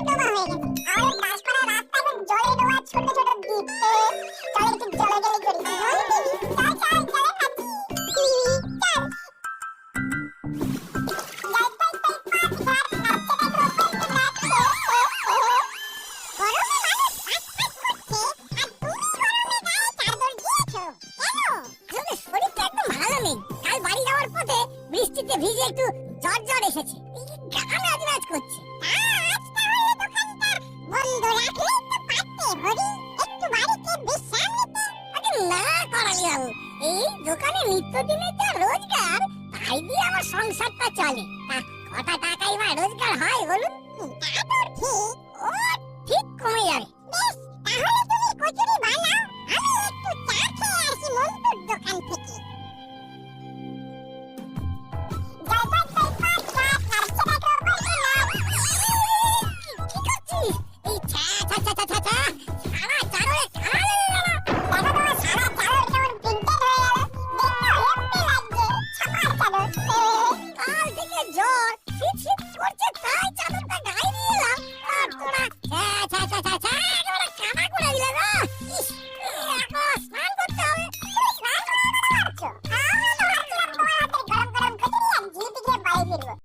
ডোবা হয়ে গেছে। আমাদের দাসপাড়ার রাস্তা এখন জলে ডোবা, ছোট ছোট দ্বীপ। চল একটু জলে গেলে করি। চল চল চল নাচি। চল। বৃষ্টিতে ভিজে একটু জ্বর জ্বর এসেছে, গান আজরাজ করছে। আজ তাহলে দোকানটা বন্ধ রাখলেই তো পারতে হরি, একটু বাড়িতে বিশ্রাম নিতে। আরে না করালি বাবু, এই দোকানে নিত্যদিনের যা রোজগার, তাই দিয়ে আমার সংসারটা চলে। তা কটা টাকাই বা রোজগার হয় বলুন? তা তো ঠিক। ও ঠিক কমে যাবে। বেশ, তাহলে তুমি কচুরি বানাও, আমি একটু চা খেয়ে আসি মন্টুর দোকান থেকে। কি করছিস? এই ছা ছা ছা ছা ছা ছা সারা চারোরে কালা লেগে গেল। দেখো তোমার সারা চাদর কেমন প্রিন্টেড হয়ে গেল, দেখতে হেব্বি লাগছে। ছাপার চাদর। কাল থেকে জ্বর, শীত শীত করছে